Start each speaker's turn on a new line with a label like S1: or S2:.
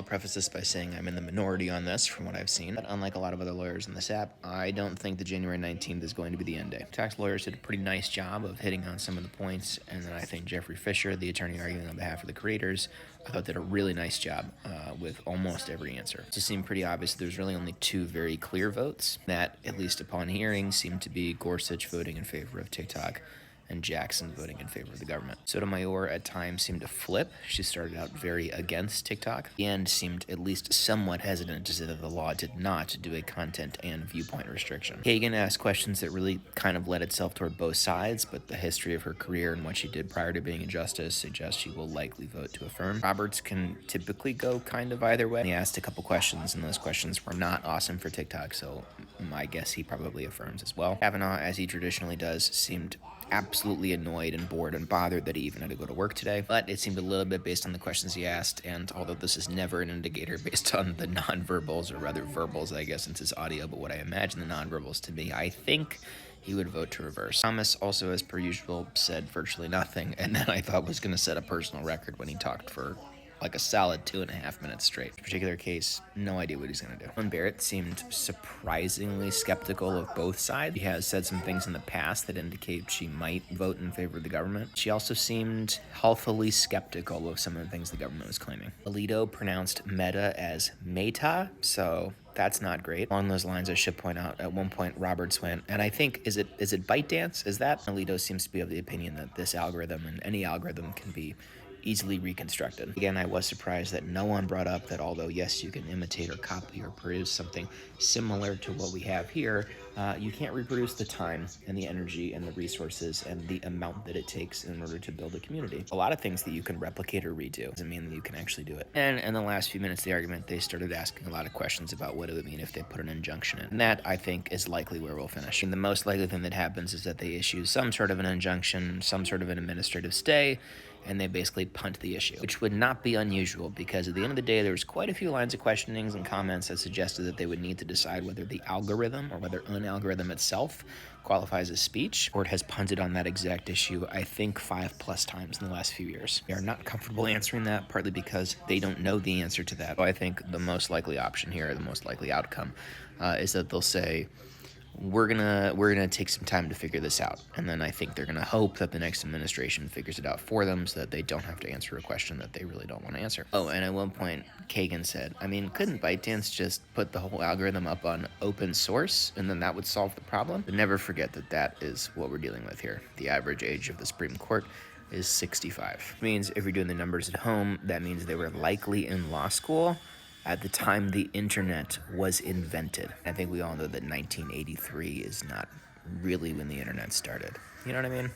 S1: preface this by saying I'm in the minority on this from what I've seen, but unlike a lot of other lawyers in this app, I don't think the January 19th is going to be the end day. Tax lawyers did a pretty nice job of hitting on some of the points, and then I think Jeffrey Fisher, the attorney arguing on behalf of the creators, I thought did a really nice job with almost every answer. It just seemed pretty obvious that there's really only two very clear votes that, at least upon hearing, seemed to be Gorsuch voting in favor of TikTok and Jackson voting in favor of the government. Sotomayor at times seemed to flip. She started out very against TikTok and seemed at least somewhat hesitant to say that the law did not do a content and viewpoint restriction. Kagan asked questions that really kind of led itself toward both sides, but the history of her career and what she did prior to being a justice suggests she will likely vote to affirm. Roberts can typically go kind of either way. He asked a couple questions, and those questions were not awesome for TikTok, so my guess he probably affirms as well. Kavanaugh, as he traditionally does, seemed absolutely annoyed and bored and bothered that he even had to go to work today, but it seemed a little bit based on the questions he asked, and although this is never an indicator based on the nonverbals, or rather verbals, I guess, since it's audio, but what I imagine the nonverbals to be, I think he would vote to reverse. Thomas also, as per usual, said virtually nothing, and then I thought was going to set a personal record when he talked for like a solid 2.5 minutes straight. In this particular case, no idea what he's going to do. Ellen Barrett seemed surprisingly skeptical of both sides. She has said some things in the past that indicate she might vote in favor of the government. She also seemed healthily skeptical of some of the things the government was claiming. Alito pronounced Meta as Meta, so that's not great. Along those lines, I should point out, at one point, Roberts went, and I think, is it ByteDance? Is that? Alito seems to be of the opinion that this algorithm, and any algorithm, can be easily reconstructed. Again, I was surprised that no one brought up that although, yes, you can imitate or copy or produce something similar to what we have here, you can't reproduce the time and the energy and the resources and the amount that it takes in order to build a community. A lot of things that you can replicate or redo doesn't mean that you can actually do it. And in the last few minutes of the argument, they started asking a lot of questions about what it would mean if they put an injunction in. And that, I think, is likely where we'll finish. And the most likely thing that happens is that they issue some sort of an injunction, some sort of an administrative stay, and they basically punt the issue, which would not be unusual because at the end of the day, there was quite a few lines of questionings and comments that suggested that they would need to decide whether the algorithm or whether an algorithm itself qualifies as speech, or it has punted on that exact issue, I think 5+ times in the last few years. They are not comfortable answering that, partly because they don't know the answer to that. So I think the most likely option here, the most likely outcome, is that they'll say, we're gonna take some time to figure this out, and then I think they're gonna hope that the next administration figures it out for them so that they don't have to answer a question that they really don't want to answer. Oh, and at one point, Kagan said, I mean, couldn't ByteDance just put the whole algorithm up on open source, and then that would solve the problem? But never forget that that is what we're dealing with here. The average age of the Supreme Court is 65. Which means if you're doing the numbers at home, that means they were likely in law school at the time the internet was invented. I think we all know that 1983 is not really when the internet started. You know what I mean?